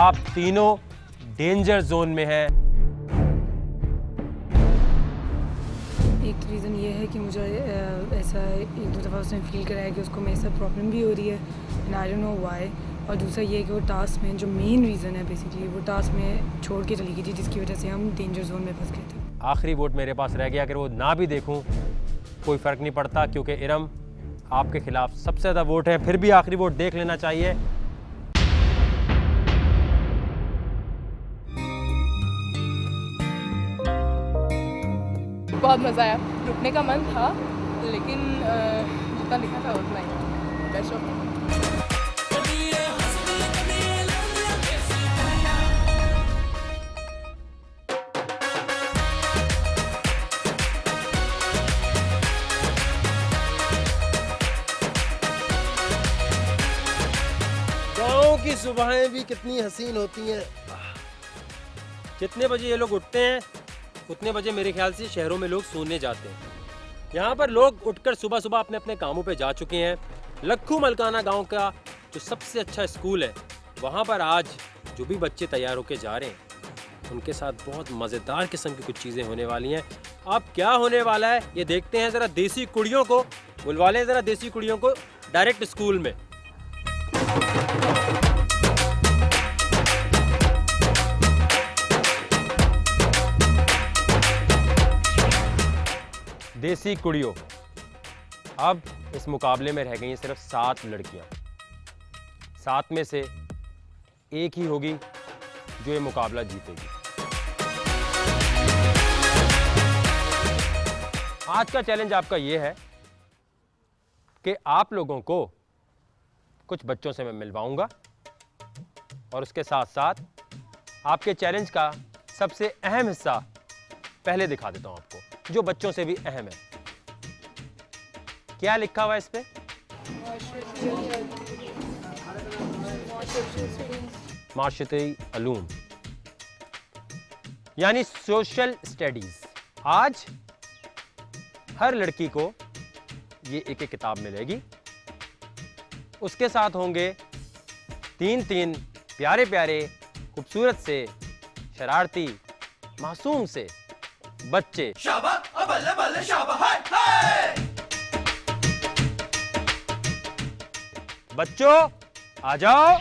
आप तीनों danger zone में हैं। एक तो रीज़न ये है कि मुझे ऐसा एक दो दफ़ा उसने फील कराया कि उसको मेरे साथ प्रॉब्लम भी हो रही है and I don't know why. और दूसरा ये है कि वो टास्क में जो मेन रीज़न है बेसिकली वो टास्क में छोड़ के चली गई थी, जिसकी वजह से हम डेंजर जोन में फंस गए थे। आखिरी वोट मेरे पास रह गया, अगर वो ना भी देखूं कोई फ़र्क नहीं पड़ता, क्योंकि इरम आपके खिलाफ सबसे ज़्यादा वोट है। फिर भी आखिरी वोट देख लेना चाहिए। बहुत मज़ा आया, रुकने का मन था लेकिन जितना लिखा था उतना ही। Best of luck. गाँव की सुबहें भी कितनी हसीन होती हैं। जितने बजे ये लोग उठते हैं उतने बजे मेरे ख्याल से शहरों में लोग सोने जाते हैं। यहाँ पर लोग उठकर सुबह सुबह अपने अपने कामों पे जा चुके हैं। लक्खू मलकाना गांव का जो सबसे अच्छा स्कूल है, वहाँ पर आज जो भी बच्चे तैयार होके जा रहे हैं उनके साथ बहुत मज़ेदार किस्म की कुछ चीज़ें होने वाली हैं। अब क्या होने वाला है ये देखते हैं। ज़रा देसी कुड़ियों को बुलवा लें, ज़रा देसी कुड़ियों को डायरेक्ट स्कूल में। देसी कुड़ियों, अब इस मुकाबले में रह गई हैं सिर्फ 7 लड़कियां। 7 में से एक ही होगी जो ये मुकाबला जीतेगी। आज का चैलेंज आपका ये है कि आप लोगों को कुछ बच्चों से मैं मिलवाऊंगा और उसके साथ साथ आपके चैलेंज का सबसे अहम हिस्सा पहले दिखा देता हूं आपको, जो बच्चों से भी अहम है। क्या लिखा हुआ है इस पे? माशरती उलूम यानी सोशल स्टडीज। आज हर लड़की को ये एक एक किताब मिलेगी। उसके साथ होंगे 3 प्यारे प्यारे खूबसूरत से शरारती मासूम से बच्चे। बच्चों आ जाओ।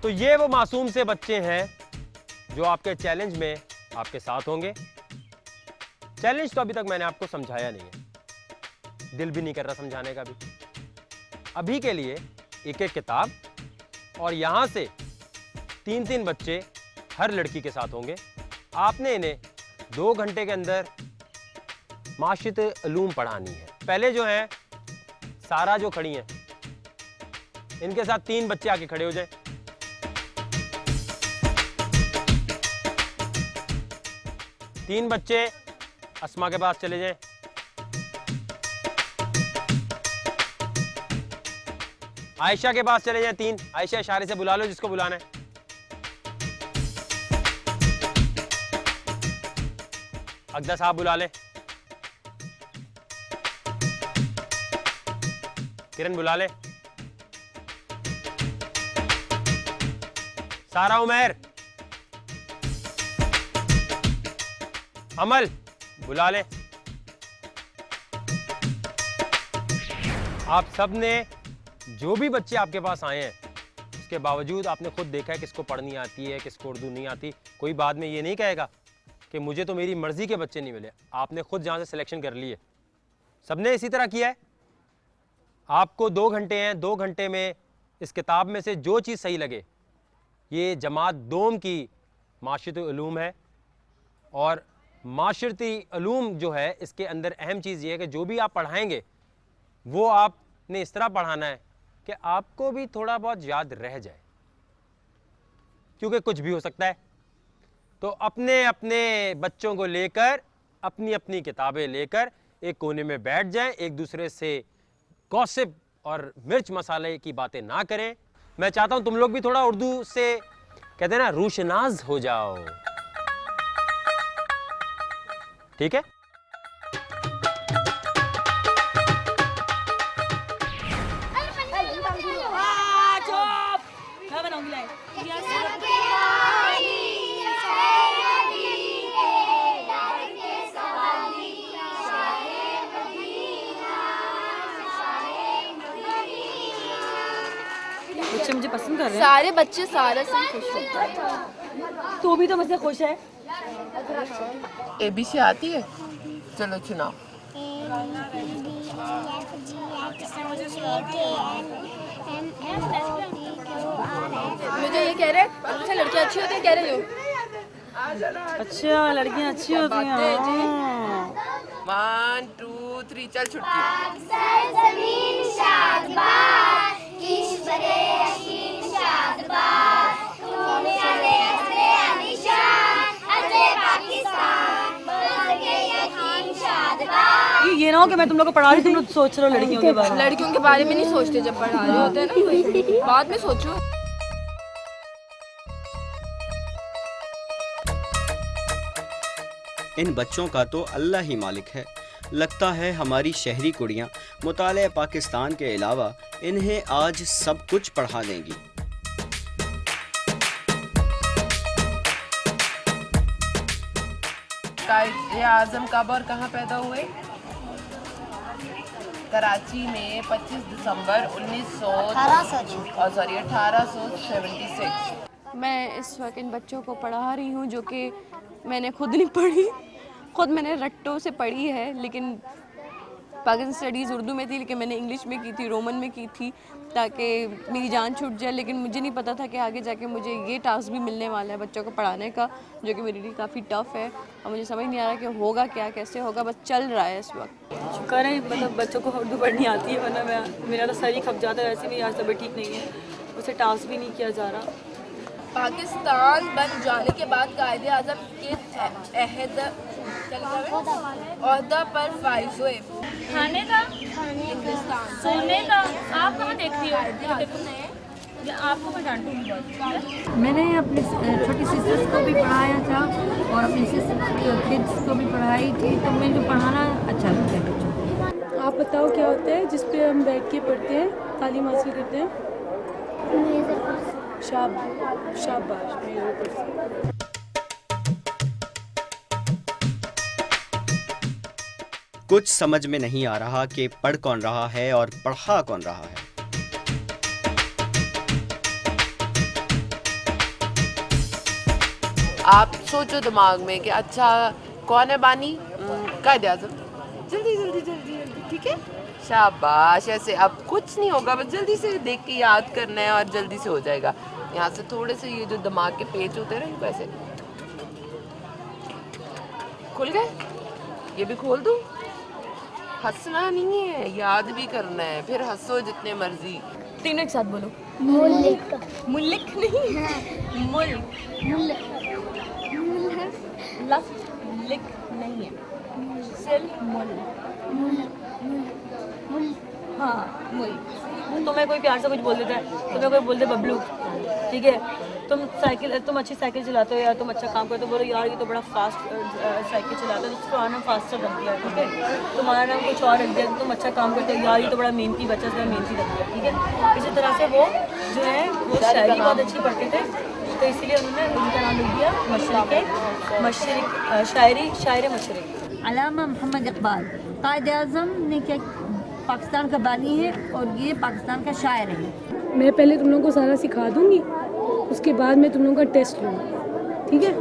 तो ये वो मासूम से बच्चे हैं जो आपके चैलेंज में आपके साथ होंगे। चैलेंज तो अभी तक मैंने आपको समझाया नहीं है, दिल भी नहीं कर रहा समझाने का भी। अभी के लिए एक एक किताब और यहां से 3 बच्चे हर लड़की के साथ होंगे। आपने इन्हें 2 घंटे के अंदर माशरती उलूम पढ़ानी है। पहले जो है सारा जो खड़ी हैं, इनके साथ 3 बच्चे आके खड़े हो जाएं। तीन बच्चे अस्मा के पास चले जाएं। आयशा के पास चले जाएं 3। आयशा इशारे से बुला लो जिसको बुलाना है। अगदा साहब बुला ले। किरण बुला ले। सारा उमर। अमल बुला ले। आप सब ने जो भी बच्चे आपके पास आए हैं, उसके बावजूद आपने खुद देखा है किसको पढ़नी आती है, किसको उर्दू नहीं आती। कोई बाद में ये नहीं कहेगा कि मुझे तो मेरी मर्जी के बच्चे नहीं मिले। आपने खुद जहां से सिलेक्शन कर ली है, सबने इसी तरह किया है। आपको 2 घंटे हैं, 2 घंटे में इस किताब में से जो चीज़ सही लगे, ये जमात दोम की माशरती उलूम है। और माशरती उलूम जो है, इसके अंदर अहम चीज़ ये है कि जो भी आप पढ़ाएंगे वो आपने इस तरह पढ़ाना है कि आपको भी थोड़ा बहुत याद रह जाए, क्योंकि कुछ भी हो सकता है। तो अपने अपने बच्चों को लेकर, अपनी अपनी किताबें लेकर एक कोने में बैठ जाएं, एक दूसरे से गॉसिप और मिर्च मसाले की बातें ना करें। मैं चाहता हूं तुम लोग भी थोड़ा उर्दू से, कहते हैं ना, रूशनाज हो जाओ। ठीक है? मैं बनाऊंगी लाइव। मुझे पसंद कर रहे हैं। सारे बच्चे सारा से खुश होते हैं। तू भी तो मुझसे खुश है। ABC आती है? चलो सुनाओ। मुझे ये कह रहे हैं अच्छा लड़कियाँ अच्छी होती है, कह रहे हो? अच्छा लड़कियाँ अच्छी होती हैं। 1 2 3 चल छुटकी। ये ना हो कि मैं तुम लोग को पढ़ा रही तुम लोग सोच रहे हो लड़कियों के बारे में। लड़कियों के बारे में नहीं सोचते जब पढ़ा रहे होते हैं ना, कोई बाद में सोचो। इन बच्चों का तो अल्लाह ही मालिक है। लगता है हमारी शहरी कुड़ियाँ मुताले पाकिस्तान के अलावा इन्हें आज सब कुछ पढ़ा देंगी। कायदे आजम कब और कहाँ पैदा हुए? कराची में 25 दिसंबर 1876। मैं इस वक्त इन बच्चों को पढ़ा रही हूँ जो कि मैंने खुद नहीं पढ़ी, खुद मैंने रट्टों से पढ़ी है, लेकिन पाकिस्तान स्टडीज़ उर्दू में थी, लेकिन मैंने इंग्लिश में की थी, रोमन में की थी, ताकि मेरी जान छूट जाए। लेकिन मुझे नहीं पता था कि आगे जाके मुझे ये टास्क भी मिलने वाला है बच्चों को पढ़ाने का, जो कि मेरे लिए काफ़ी टफ़ है और मुझे समझ नहीं आ रहा कि होगा क्या, कैसे होगा, बस चल रहा है इस वक्त। शुक्र है मतलब बच्चों को उर्दू पढ़नी आती है, वरना मेरा तो सर ही खप जाता है। वैसे भी आज तबीयत ठीक नहीं है, उसे टास्क भी नहीं किया जा रहा। पाकिस्तान बन जाने के बाद कायदे आज़म के ओहदा पर फाइज हुए। खाने का, सोने का, आप कहाँ देखती हो? देखो आपको मैं डांटूंगी बहुत। मैंने अपनी छोटी सिस्टर्स को भी पढ़ाया था और अपनी किड्स को भी पढ़ाई थी, तो मुझे पढ़ाना अच्छा लगता है बच्चों को। आप बताओ क्या होता है जिस पे हम बैठ के पढ़ते हैं, तालीम हासिल करते हैं? शाबाश। कुछ समझ में नहीं आ रहा कि पढ़ कौन रहा है और पढ़ा कौन रहा है। आप सोचो दिमाग में कि अच्छा कौन है बानी? कायदे आजम। जल्दी जल्दी जल्दी जल्दी, ठीक है? शाबाश। ऐसे अब कुछ नहीं होगा, बस जल्दी से देख के याद करना है और जल्दी से हो जाएगा। यहाँ से थोड़े से ये जो दिमाग के पेच होते हैं ना, इनको ऐसे खुल गए, ये भी खोल दूँ। हंसना नहीं है, याद भी करना है, फिर हंसो जितने मर्जी। तीनों एक साथ बोलो। मुल्क मुल्क नहीं, मुल्क लिख नहीं है, सिर्फ मुल्क। हाँ तुम्हें कोई प्यार से कुछ बोल देता है, तुम्हें कोई बोल दे बबलू, ठीक है? तुम अच्छी साइकिल चलाते हो या तुम अच्छा काम करते हो, बोलो यार ये तो बड़ा फास्ट साइकिल चलाते हो, तो तुम्हारा नाम फास्टर रख दिया, ठीक है? तुम्हारा नाम कुछ और रख दिया, तो तुम अच्छा काम करते हो, यार ये तो बड़ा मेहनती बच्चा से मेहनती रख दिया, ठीक है? इसी तरह से वो जो है वो शायरी बहुत अच्छी पढ़ते थे, तो इसीलिए उन्होंने उनका नाम लिख दिया मशरिक, शायर मशरिक। अल्लामा मोहम्मद इकबाल कायदे आज़म ने क्या पाकिस्तान का बानी है और ये पाकिस्तान का शायर है। मैं पहले तुम लोगों को सारा सिखा दूंगी, उसके बाद मैं तुम लोगों का टेस्ट लूँगी, ठीक है?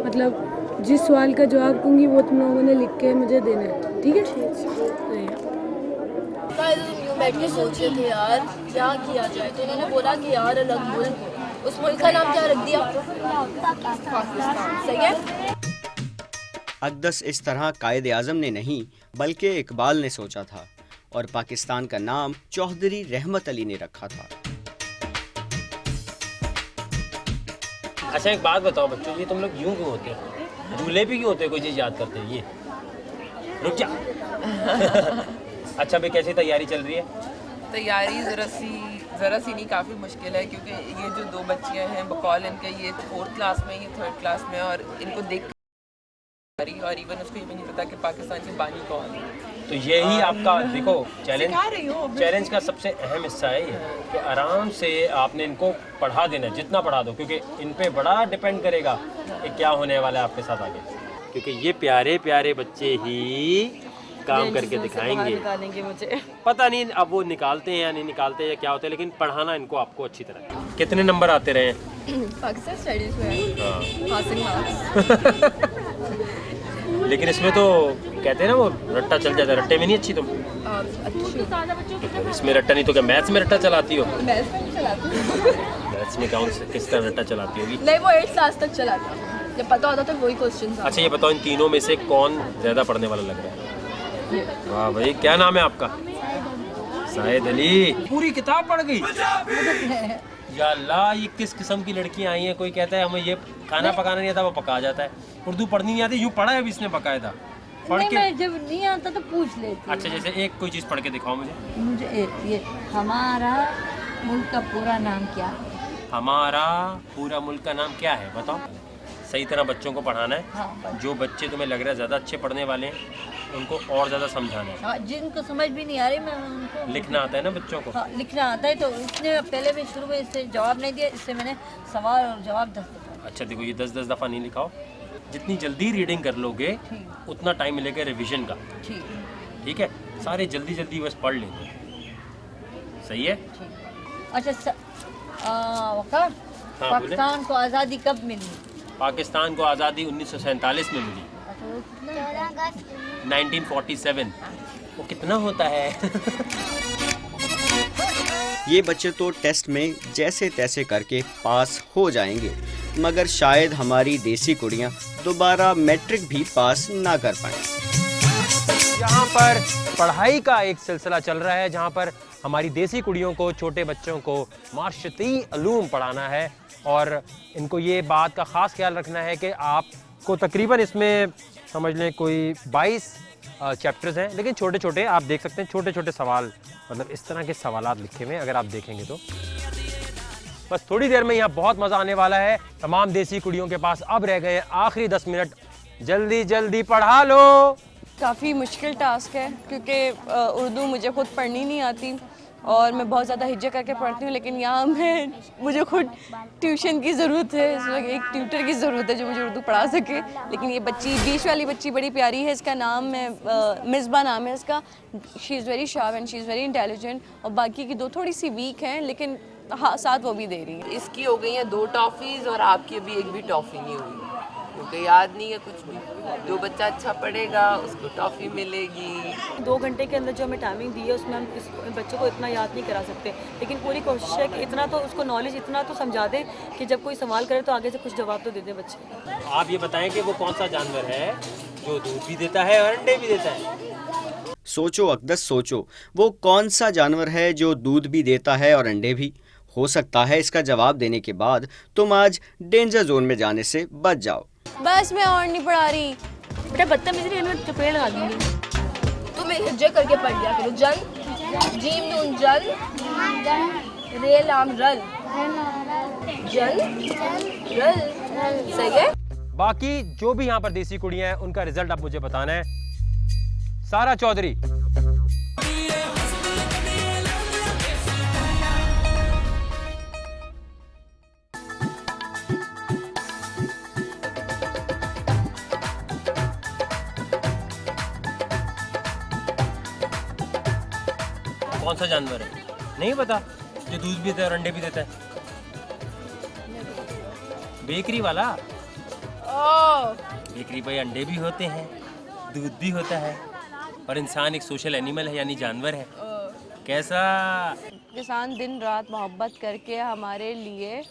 मतलब जिस सवाल का जवाब दूंगी वो तुम लोगों ने लिख के मुझे देना है, ठीक है? बैठ के सोच रहे थे यार क्या किया जाए, तो उन्होंने बोला कि यार अलग मुल्क, उस मुल्क का नाम क्या रख दिया? पाकिस्तान। सही है। अक़दस इस तरह कायदे आज़म ने नहीं बल्कि इकबाल ने सोचा था और पाकिस्तान का नाम चौधरी रहमत अली ने रखा था। अच्छा एक बात बताओ बच्चों, ये तुम लोग यूं क्यों होते हो? झूले भी क्यों होते हो? कोई चीज़ याद करते हैं? ये रुक जा। अच्छा भाई कैसी तैयारी चल रही है? तैयारी ज़रा सी नहीं, काफ़ी मुश्किल है, क्योंकि ये जो दो बच्चियां हैं बकौल इनके, ये 4th क्लास में, ये 3rd क्लास में, और इनको देख और इवन उसको ये भी नहीं पता कि पाकिस्तान की बानी कौन है। तो यही आपका देखो चैलेंज का सबसे अहम हिस्सा है ये, कि आराम से आपने इनको पढ़ा देना, जितना पढ़ा दो, क्योंकि इन पे बड़ा डिपेंड करेगा कि क्या होने वाला है आपके साथ आगे। क्योंकि ये प्यारे प्यारे बच्चे ही काम जेल करके चीज़ों से बाहर दिखाएंगे। निकालेंगे मुझे। पता नहीं अब वो निकालते हैं या नहीं निकालते हैं या क्या होता है, लेकिन पढ़ाना इनको आपको अच्छी तरह। कितने नंबर आते रहे हैं? पाकिस्तान स्टडीज़ में हाँ। Passing marks. लेकिन इसमें तो कहते हैं ना वो रट्टा चल जाता है, रट्टे में नहीं अच्छी तुम? अच्छी इसमें रट्टा नहीं तो क्या मैथ्स में रट्टा चलाती हो? मैथ्स में चलाती हूँ। मैथ्स में कौन से किस तरह रट्टा चलाती होगी? नहीं, वो 8th क्लास तक चलाता हूँ, जब पता होता तो वही क्वेश्चन। अच्छा ये बताओ इन तीनों में से कौन ज़्यादा पढ़ने वाला लग रहा है? वाह भाई, क्या नाम है आपका? शाहिद अली। पूरी किताब पढ़ गई? या अल्लाह, ये किस किस्म की लड़कियां आई हैं? कोई कहता है हमें ये खाना पकाना नहीं आता, वो पका जाता है। उर्दू पढ़नी नहीं आती, यूँ पढ़ा है अभी इसने बकायदा पढ़ के। मैं जब नहीं आता तो पूछ लेती। अच्छा जैसे एक कोई चीज़ पढ़ के दिखाओ मुझे। मुझे ये हमारा मुल्क का पूरा नाम क्या है? हमारा पूरा मुल्क का नाम क्या है बताओ। सही तरह बच्चों को पढ़ाना है। हाँ, जो बच्चे तुम्हें लग रहा है ज़्यादा अच्छे पढ़ने वाले हैं उनको और ज़्यादा समझाना है। हाँ, जिनको समझ भी नहीं आ रही मैं उनको लिखना आता है ना बच्चों को? हाँ, लिखना आता है। तो उसने पहले भी शुरू में इससे जवाब नहीं दिया, इससे मैंने सवाल और जवाब 10 दफा। अच्छा देखो ये 10-10 दफ़ा नहीं लिखाओ, जितनी जल्दी रीडिंग कर लोगे उतना टाइम मिलेगा रिवीजन का। ठीक है, सारे जल्दी जल्दी बस पढ़ लेंगे। सही है? अच्छा वकार, हाँ, पाकिस्तान को आज़ादी कब मिली? पाकिस्तान को आज़ादी 1947 में मिली। 1947। वो कितना होता है? ये बच्चे तो टेस्ट में जैसे तैसे करके पास हो जाएंगे, मगर शायद हमारी देसी कुड़ियाँ दोबारा मैट्रिक भी पास ना कर पाएं। यहाँ पर पढ़ाई का एक सिलसिला चल रहा है जहाँ पर हमारी देसी कुड़ियों को, छोटे बच्चों को माशरती उलूम पढ़ाना है और इनको ये बात का ख़ास ख्याल रखना है कि आपको तकरीबन इसमें समझ लें कोई 22 चैप्टर्स हैं, लेकिन छोटे छोटे आप देख सकते हैं, छोटे छोटे सवाल, मतलब इस तरह के सवालात लिखे हुए हैं अगर आप देखेंगे तो। बस थोड़ी देर में यहाँ बहुत मज़ा आने वाला है। तमाम देसी कुड़ियों के पास अब रह गए हैं आखिरी 10 मिनट, जल्दी जल्दी पढ़ा लो। काफ़ी मुश्किल टास्क है क्योंकि उर्दू मुझे खुद पढ़नी नहीं आती और मैं बहुत ज़्यादा हिज्जा करके पढ़ती हूँ, लेकिन यहाँ मुझे खुद ट्यूशन की ज़रूरत है, इस वक्त एक ट्यूटर की ज़रूरत है जो मुझे उर्दू पढ़ा सके। लेकिन ये बच्ची, बीच वाली बच्ची बड़ी प्यारी है, इसका नाम है मिसबा नाम है इसका। She is very sharp and she is very intelligent. और बाकी की दो थोड़ी सी वीक हैं, लेकिन हाँ साथ वो भी दे रही है। इसकी हो गई हैं 2 टॉफ़ीज़ और आपकी अभी एक भी टॉफ़ी नहीं हुई क्योंकि याद नहीं है कुछ भी। जो बच्चा अच्छा पढ़ेगा उसको टॉफ़ी मिलेगी। 2 घंटे के अंदर जो हमें टाइमिंग दी है उसमें हम इस बच्चे को इतना याद नहीं करा सकते, लेकिन पूरी कोशिश है कि इतना तो उसको नॉलेज इतना तो समझा दें कि जब कोई सवाल करे तो आगे से कुछ जवाब तो दे दे बच्चे। आप ये बताएं कि वो कौन सा जानवर है जो दूध भी देता है और अंडे भी देता है? सोचो अकदस सोचो, वो कौन सा जानवर है जो दूध भी देता है और अंडे भी? हो सकता है इसका जवाब देने के बाद तुम आज डेंजर जोन में जाने से बच जाओ। बस मैं और नहीं पढ़ा रही। बेटा बदतमीजी नहीं, मैं चपेट लगा दूंगी। तुम हिज्जे करके पढ़ लिया करो। जल, जीम नून जल, रेल आम रल, जल रल। सही है? बाकी जो भी यहाँ पर देसी कुड़ियाँ हैं उनका रिजल्ट आप मुझे बताना है। सारा चौधरी, कौन सा जानवर है? नहीं पता? जो दूध भी देता है और अंडे भी देता है? बेकरी वाला। बेकरी भाई अंडे भी होते हैं, दूध भी होता है और इंसान एक सोशल एनिमल है, यानी जानवर है। कैसा? किसान दिन रात मोहब्बत करके हमारे लिए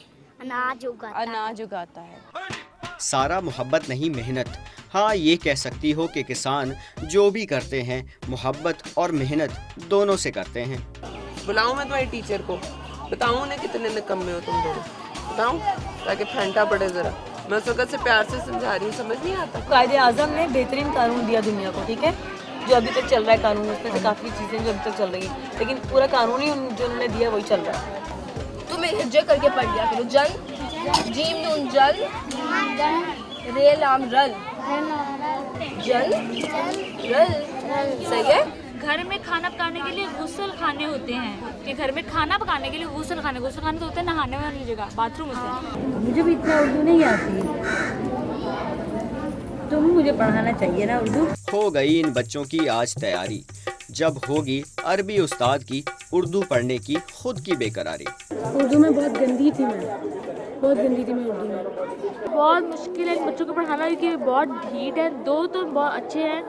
अनाज उगाता है। सारा मोहब्बत नहीं मेहनत। हाँ, ये कह सकती हो कि किसान जो भी करते हैं मोहब्बत और मेहनत दोनों से करते हैं। बुलाऊं मैं तुम्हारी टीचर को, बताऊं उन्हें कितने निकम्मे हो तुम दोनों, बताऊं ताकि फेंटा पड़े ज़रा। मैं उस वक्त से प्यार से समझा रही हूँ, समझ नहीं आता। कायदे आज़म ने बेहतरीन कानून दिया दुनिया को, ठीक है, जो अभी तक चल रहा है कानून, उसमें से काफ़ी चीज़ें जो अभी तक चल रही हैं, लेकिन पूरा कानून ही जो उन्होंने दिया वही चल रहा है। तुम हिज्जे करके पढ़ लिया करो। जल, जीम नून जल, रेल आम रल, जल रल। सही है? घर में खाना पकाने के लिए गुसल खाने होते हैं कि घर में खाना पकाने के लिए गुसल खाने तो होते हैं नहाने वाली जगह, बाथरूम होते हैं। मुझे भी इतना उर्दू नहीं आती, तो मुझे पढ़ाना चाहिए ना उर्दू। हो गई इन बच्चों की आज तैयारी, जब होगी अरबी उस्ताद की उर्दू पढ़ने की खुद की बेकरारी। उर्दू में बहुत गंदी थी मैं, बहुत गंदी थी मैं उर्दू में। बहुत मुश्किल है बच्चों को पढ़ाना क्योंकि बहुत ढीठ है। 2 तो बहुत अच्छे हैं,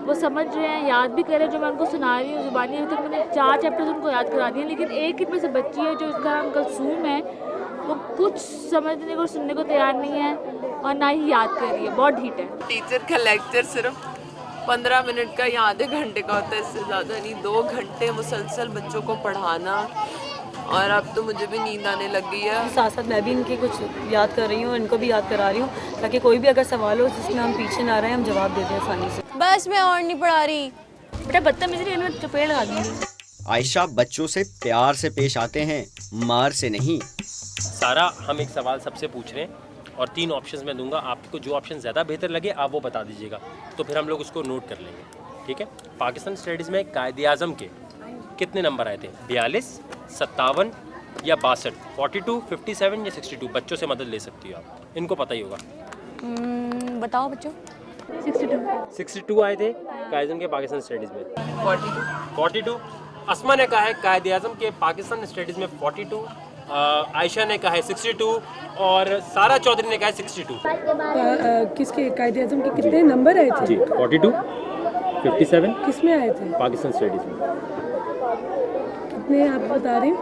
वो समझ रहे हैं, याद भी कर रहे हैं जो मैं उनको सुना रही हूँ ज़ुबानी। अभी तक मैंने 4 चैप्टर्स उनको याद करा दिए, लेकिन एक इनमें से बच्ची है जो इसका नाम कलसूम है, वो कुछ समझने को सुनने को तैयार नहीं है और ना ही याद कर रही है, बहुत ढीठ है। टीचर का लेक्चर सिर्फ 15 मिनट का या आधे घंटे का होता है, इससे ज़्यादा नहीं। 2 घंटे मुसलसल बच्चों को पढ़ाना, और अब तो मुझे भी नींद आने लग गई है। साथ साथ मैं भी इनके कुछ याद कर रही हूँ, इनको भी याद करा रही हूँ, ताकि कोई भी अगर सवाल हो जिसमें हम पीछे ना रहे, हम जवाब दे दें आसानी से। बस मैं और नहीं पढ़ा रही। बेटा बदतमीजी नहीं, मैं चपेट लगा दूंगी। आयशा बच्चों से प्यार से पेश आते हैं, मार से नहीं। सारा, हम एक सवाल सबसे पूछ रहे हैं और 3 ऑप्शंस मैं दूंगा, आपको जो ऑप्शन ज़्यादा बेहतर लगे आप वो बता दीजिएगा, तो फिर हम लोग उसको नोट कर लेंगे, ठीक है। पाकिस्तान स्टडीज़ में कायद-ए-आज़म के कितने नंबर आए थे? 42, 57 या 62, 42, 57 या 62? बच्चों से मदद ले सकती हो आप, इनको पता ही होगा। बताओ बच्चों। 62 आए थे कायद-ए-आज़म के पाकिस्तान स्टडीज़ में। 42 अस्मा ने कहा है कायद-ए-आज़म के पाकिस्तान स्टडीज़ में 42, आयशा ने कहा है 62 और सारा चौधरी ने कहा है 62। किसके कायद-ए-आज़म के कितने नंबर आए थे? जी 42, 57 किस में आए थे? पाकिस्तान स्टडीज़ में। कितने आप बता रहे हैं?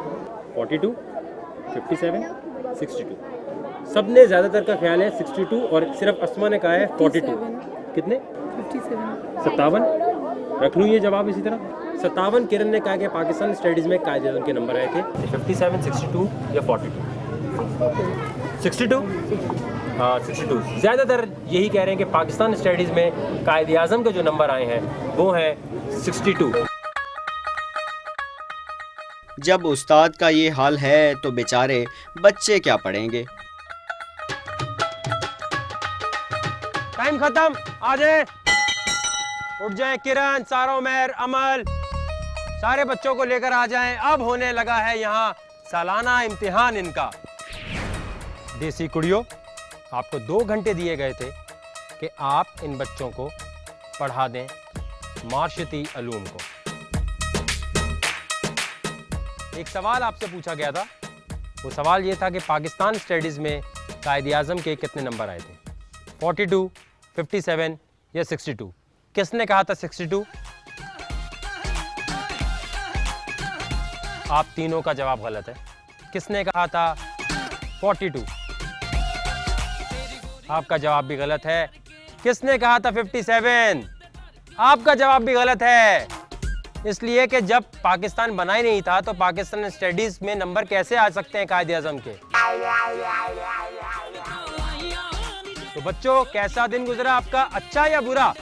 42, 57, 62। सबने ज़्यादातर का ख्याल है 62 और सिर्फ अस्मा ने कहा है 42। कितने? 57। 57 रख लूँ ये जवाब इसी तरह। 57 किरण ने कहा कि पाकिस्तान स्टडीज़ में कायद-ए-आज़म के नंबर आए थे 57, 62 या 42? 62? हाँ 62। ज़्यादातर यही कह रहे हैं कि पाकिस्तान स्टडीज़ में कायद-ए-आज़म के जो नंबर आए हैं वो हैं 62। जब उस्ताद का ये हाल है तो बेचारे बच्चे क्या पढ़ेंगे। टाइम खत्म, आ जाए, उठ जाए। किरण, सारा, उमर, अमल, सारे बच्चों को लेकर आ जाएं। अब होने लगा है यहाँ सालाना इम्तिहान इनका। देसी कुड़ियों, आपको 2 घंटे दिए गए थे कि आप इन बच्चों को पढ़ा दें मार्शती अलूम को। एक सवाल आपसे पूछा गया था, वो सवाल ये था कि पाकिस्तान स्टडीज़ में कायद-ए-आज़म के कितने नंबर आए थे? 42, 57 या 62? किसने कहा था 62? आप तीनों का जवाब गलत है। किसने कहा था 42? आपका जवाब भी गलत है। किसने कहा था 57? आपका जवाब भी गलत है। इसलिए कि जब पाकिस्तान बना ही नहीं था तो पाकिस्तान स्टडीज में नंबर कैसे आ सकते हैं कायद-ए-आज़म के? तो बच्चों, कैसा दिन गुजरा आपका, अच्छा या बुरा?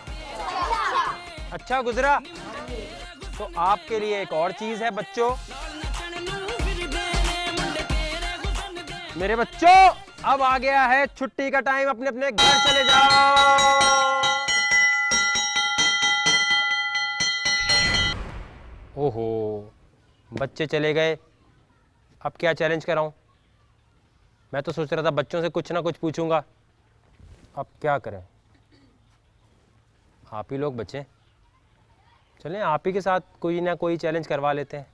अच्छा गुजरा। तो आपके लिए एक और चीज है बच्चों, मेरे बच्चों, अब आ गया है छुट्टी का टाइम, अपने अपने घर चले जाओ। ओहो, बच्चे चले गए, अब क्या चैलेंज कराऊं? मैं तो सोच रहा था बच्चों से कुछ ना कुछ पूछूंगा, अब क्या करें? आप ही लोग बचे, चलें आप ही के साथ कोई ना कोई चैलेंज करवा लेते हैं।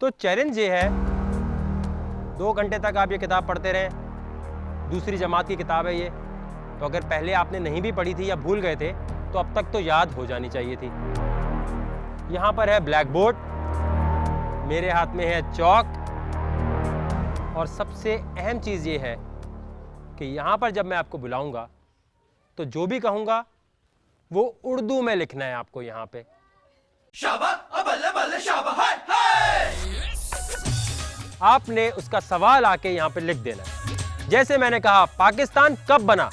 तो चैलेंज ये है, 2 घंटे तक आप ये किताब पढ़ते रहें। दूसरी जमात की किताब है ये, तो अगर पहले आपने नहीं भी पढ़ी थी या भूल गए थे तो अब तक तो याद हो जानी चाहिए थी। यहाँ पर है ब्लैक बोर्ड, मेरे हाथ में है चौक, और सबसे अहम चीज़ ये है कि यहाँ पर जब मैं आपको बुलाऊंगा तो जो भी कहूँगा वो उर्दू में लिखना है आपको यहाँ पे। आपने उसका सवाल आके यहाँ पे लिख देना है। जैसे मैंने कहा पाकिस्तान कब बना,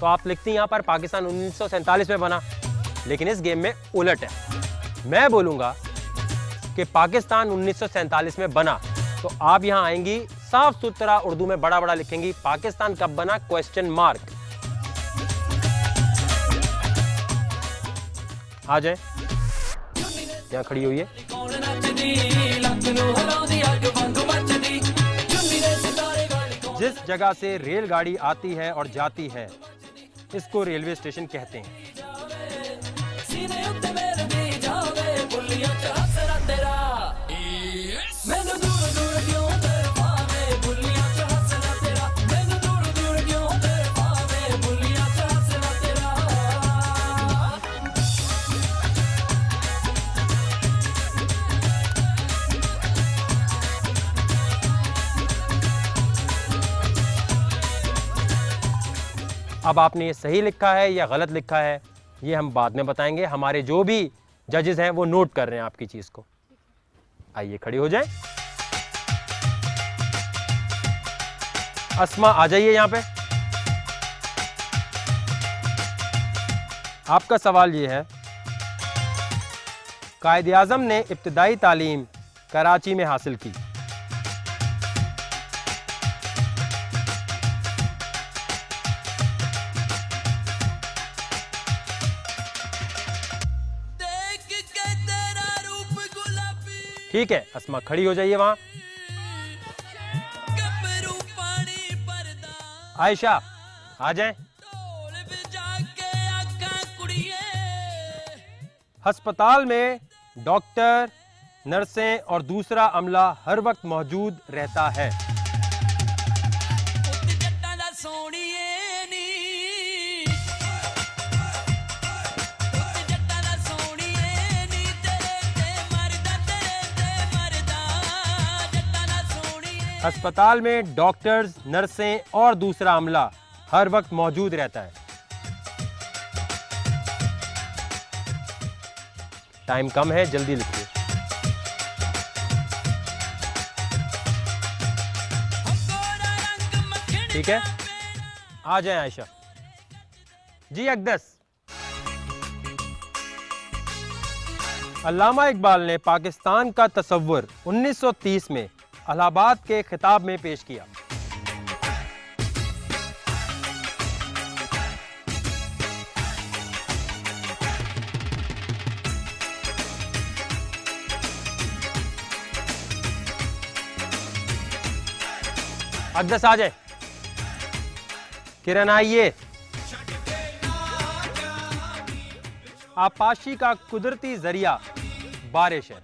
तो आप लिखती यहाँ पर पाकिस्तान 1947 में बना, लेकिन इस गेम में उलट है। मैं बोलूँगा कि पाकिस्तान 1947 में बना, तो आप यहाँ आएंगी, साफ सुथरा उर्दू में बड़ा बड़ा लिखेंगी पाकिस्तान कब बना, क्वेश्चन मार्क। आ जाए, यहाँ खड़ी हुई है। जिस जगह से रेलगाड़ी आती है और जाती है इसको रेलवे स्टेशन कहते हैं। अब आपने ये सही लिखा है या गलत लिखा है ये हम बाद में बताएंगे। हमारे जो भी जजेस हैं वो नोट कर रहे हैं आपकी चीज़ को। आइए खड़ी हो जाएं। अस्मा आ जाइए यहाँ पे। आपका सवाल ये है, कायद आज़म ने इब्तिदाई तालीम कराची में हासिल की। ठीक है अस्मा, खड़ी हो जाइए वहां। आयशा आ जाएं। अस्पताल में डॉक्टर, नर्सें और दूसरा अमला हर वक्त मौजूद रहता है। अस्पताल में डॉक्टर्स, नर्सें और दूसरा अमला हर वक्त मौजूद रहता है। टाइम कम है, जल्दी लिखिए। ठीक है, आ जाए आयशा जी। अक़दस, अल्लामा इकबाल ने पाकिस्तान का तसव्वुर 1930 में इलाहाबाद के खिताब में पेश किया। अक़दस आ जाए। किरण आइए। आपाशी का कुदरती जरिया बारिश है।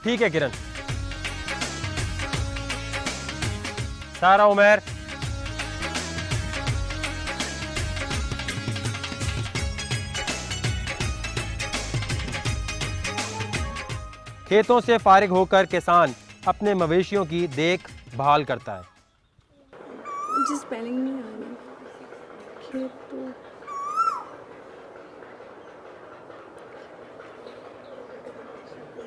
ठीक है किरण। सारा उमर, खेतों से फारिग होकर किसान अपने मवेशियों की देखभाल करता है। मुझे स्पेलिंग नहीं आ रही। खेतों,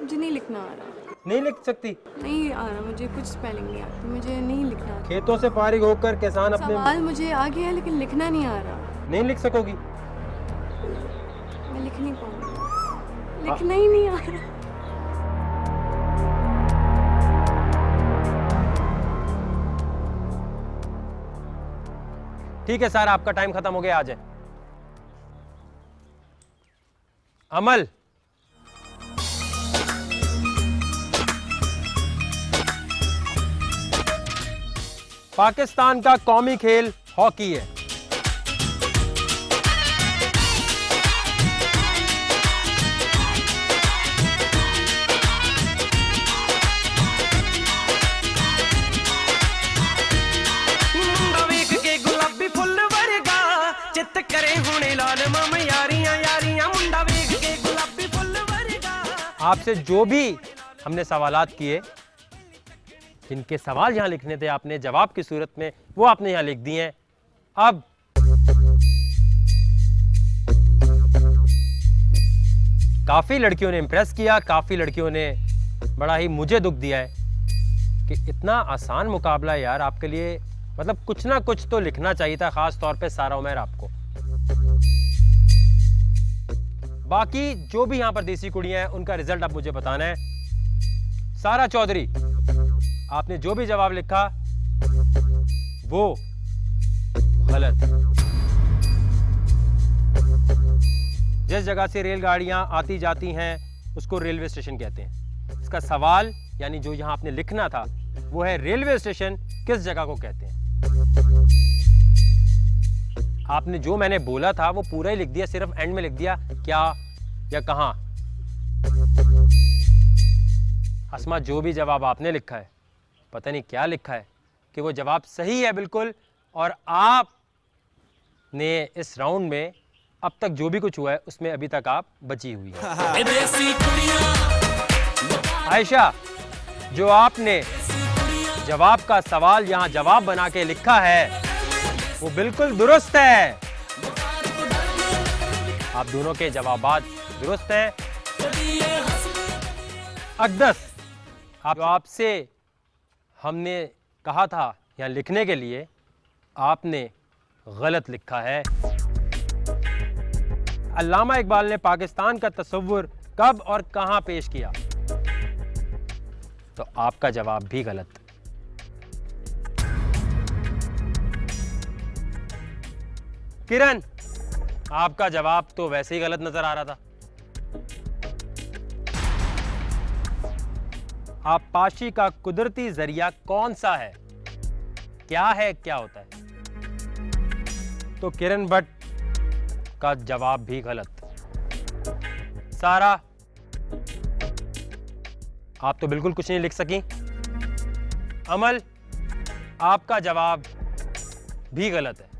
मुझे नहीं लिखना आ रहा। नहीं लिख सकती? नहीं आ रहा, मुझे कुछ स्पेलिंग नहीं आती, मुझे नहीं लिखना आता। खेतों से फारिग होकर किसान अपने सवाल मुझे आ गया है लेकिन लिखना नहीं आ रहा। नहीं लिख सकोगी? मैं लिख नहीं पाऊंगी, लिखना ही नहीं आ रहा। ठीक है सर, आपका टाइम खत्म हो गया, आ जाए। अमल, पाकिस्तान का कौमी खेल हॉकी है। आपसे जो भी हमने सवालात किए, जिनके सवाल यहाँ लिखने थे, आपने जवाब की सूरत में वो आपने यहाँ लिख दिए हैं। अब काफ़ी लड़कियों ने इम्प्रेस किया, काफ़ी लड़कियों ने बड़ा ही मुझे दुख दिया है कि इतना आसान मुकाबला यार आपके लिए, मतलब कुछ ना कुछ तो लिखना चाहिए था, ख़ास तौर पे सारा उमर आपको। बाकी जो भी यहाँ पर देसी कुड़ियाँ हैं उनका रिजल्ट अब मुझे बताना है। सारा चौधरी, आपने जो भी जवाब लिखा वो गलत। जिस जगह से रेलगाड़ियां आती जाती हैं उसको रेलवे स्टेशन कहते हैं। इसका सवाल यानी जो यहाँ आपने लिखना था वो है रेलवे स्टेशन किस जगह को कहते हैं। आपने जो मैंने बोला था वो पूरा ही लिख दिया, सिर्फ एंड में लिख दिया क्या या कहाँ। अस्मा, जो भी जवाब आपने लिखा है, पता नहीं क्या लिखा है, कि वो जवाब सही है बिल्कुल, और आपने इस राउंड में अब तक जो भी कुछ हुआ है उसमें अभी तक आप बची हुई हैं। आयशा, जो आपने जवाब का सवाल यहाँ जवाब बना के लिखा है वो बिल्कुल दुरुस्त है। आप दोनों के जवाबात दुरुस्त हैं। अक़दस, आपसे हमने कहा था यहाँ लिखने के लिए, आपने गलत लिखा है। अल्लामा इकबाल ने पाकिस्तान का तस्वुर कब और कहां पेश किया? तो आपका जवाब भी गलत। किरण, आपका जवाब तो वैसे ही गलत नजर आ रहा था। आबपाशी का कुदरती जरिया कौन सा है? क्या है, क्या होता है? तो किरण भट्ट का जवाब भी गलत। सारा, आप तो बिल्कुल कुछ नहीं लिख सकी। अमल, आपका जवाब भी गलत है।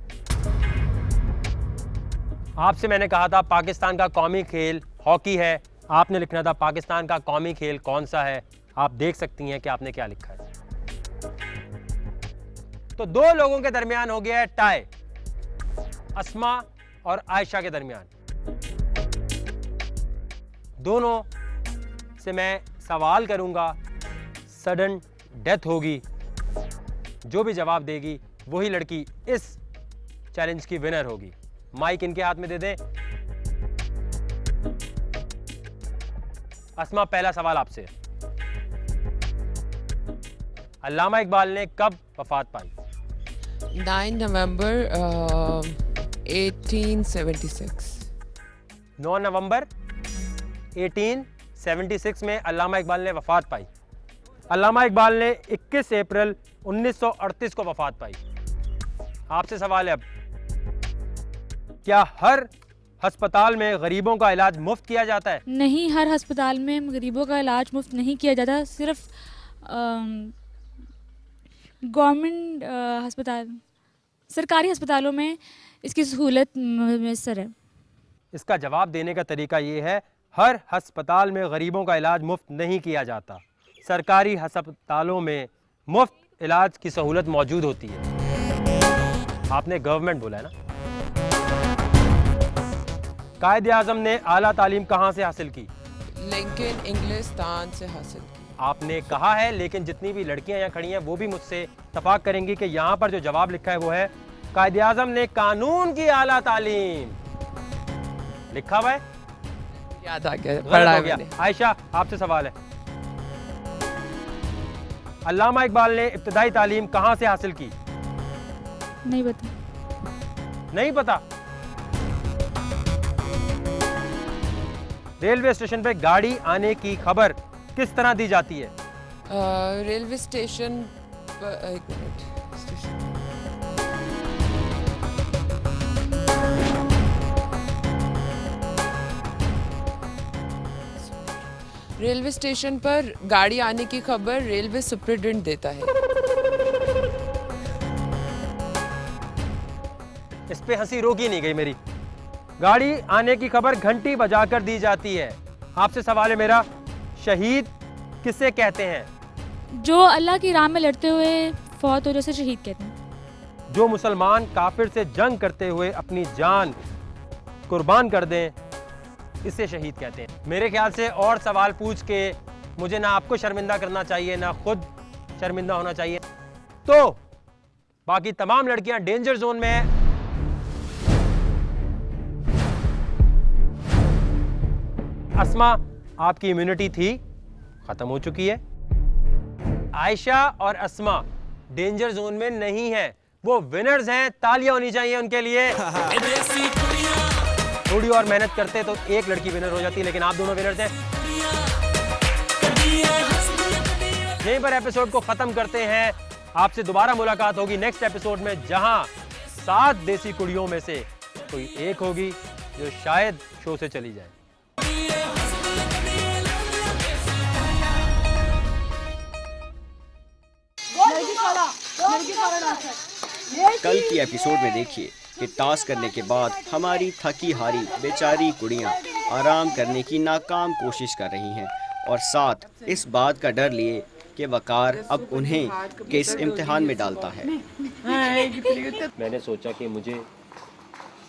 आपसे मैंने कहा था पाकिस्तान का कौमी खेल हॉकी है, आपने लिखना था पाकिस्तान का कौमी खेल कौन सा है। आप देख सकती हैं कि आपने क्या लिखा है। तो दो लोगों के दरमियान हो गया है टाई, अस्मा और आयशा के दरमियान। दोनों से मैं सवाल करूंगा, सडन डेथ होगी, जो भी जवाब देगी वही लड़की इस चैलेंज की विनर होगी। माइक इनके हाथ में दे दें। अस्मा, पहला सवाल आपसे। अल्लामा इकबाल ने कब वफात पाई? 9 नवंबर 1876। 9 नवंबर 1876 में अल्लामा इकबाल ने वफात पाई। अल्लामा इकबाल ने 21 अप्रैल 1938 को वफात पाई। आपसे सवाल है अब, क्या हर अस्पताल में गरीबों का इलाज मुफ्त किया जाता है? नहीं, हर अस्पताल में गरीबों का इलाज मुफ्त नहीं किया जाता। सिर्फ गवर्नमेंट अस्पताल, सरकारी अस्पतालों में इसकी सहूलत मैसर है। इसका जवाब देने का तरीका ये है, हर अस्पताल में गरीबों का इलाज मुफ्त नहीं किया जाता। सरकारी अस्पतालों में मुफ्त इलाज की सहूलत मौजूद होती है। आपने गवर्नमेंट बोला है ना। कायदे आज़म ने आला तालीम कहाँ से हासिल की? लिंकन इंग्लिस्तान से हासिल की। आपने कहा है, लेकिन जितनी भी लड़कियां यहाँ खड़ी हैं वो भी मुझसे इत्तफाक करेंगी कि यहाँ पर जो जवाब लिखा है वो है कायदे आज़म ने कानून की आला तालीम। लिखा हुआ है, याद आ गया, गलत पढ़ा हो गया। मैंने। आयशा, आपसे सवाल है। अल्लामा इकबाल ने इब्तदाई तालीम कहाँ से हासिल की? नहीं पता। नहीं पता। रेलवे स्टेशन पे गाड़ी आने की खबर किस तरह दी जाती है? रेलवे स्टेशन पर, एक मिनट, स्टेशन रेलवे स्टेशन पर गाड़ी आने की खबर रेलवे सुपरिटेंडेंट देता है। इस पे हंसी रोकी नहीं गई मेरी। गाड़ी आने की खबर घंटी बजाकर दी जाती है। आपसे सवाल है मेरा, शहीद किसे कहते हैं? जो अल्लाह की राह में लड़ते हुए फौत हो, जैसे शहीद कहते हैं। जो मुसलमान काफिर से जंग करते हुए अपनी जान कुर्बान कर दें, इसे शहीद कहते हैं। मेरे ख्याल से और सवाल पूछ के मुझे ना आपको शर्मिंदा करना चाहिए ना खुद शर्मिंदा होना चाहिए। तो बाकी तमाम लड़कियां डेंजर जोन में हैं। अस्मा, आपकी इम्यूनिटी थी, खत्म हो चुकी है। आयशा और अस्मा डेंजर जोन में नहीं है। वो विनर्स हैं, तालियां होनी चाहिए उनके लिए। थोड़ी और मेहनत करते तो एक लड़की विनर हो जाती, लेकिन आप दोनों विनर्स हैं। यहीं पर एपिसोड को खत्म करते हैं। आपसे दोबारा मुलाकात होगी नेक्स्ट एपिसोड में, जहां 7 देसी कुड़ियों में से कोई एक होगी जो शायद शो से चली जाए। कल की एपिसोड में देखिए कि टास्क करने के बाद हमारी थकी हारी बेचारी कुड़ियां आराम करने की नाकाम कोशिश कर रही हैं, और साथ इस बात का डर लिए कि वकार अब उन्हें किस इम्तिहान में डालता है। मैंने सोचा कि मुझे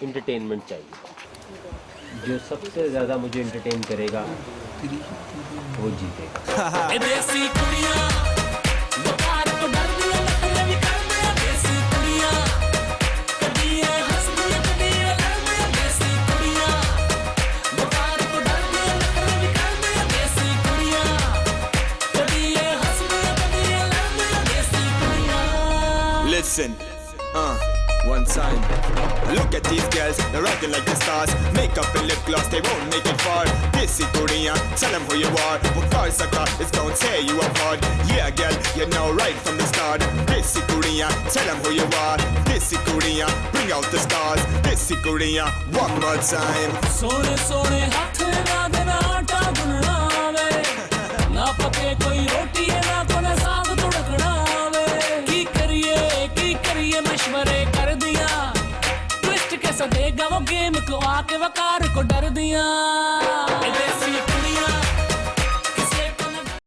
इंटरटेनमेंट चाहिए, जो सबसे ज़्यादा मुझे इंटरटेन करेगा वो जीतेगा। Listen, one time. Look at these girls, they're rocking like the stars. Makeup and lip gloss, they won't make it far. Desi Korea, tell them who you are. What cars are got, it's gonna tear you apart. Yeah, girl, you know right from the start. Desi Korea, tell them who you are. Desi Korea, bring out the stars. Desi Korea, one more time. सोने सोने हाथ ना देना आटा गुनना वे, ना पके कोई रोटी ना कोने साग तुड़कना वे। की करिए मशवरे कर दिया, ट्विस्ट कैसा देगा वो गेम को आके वकार को डर दिया।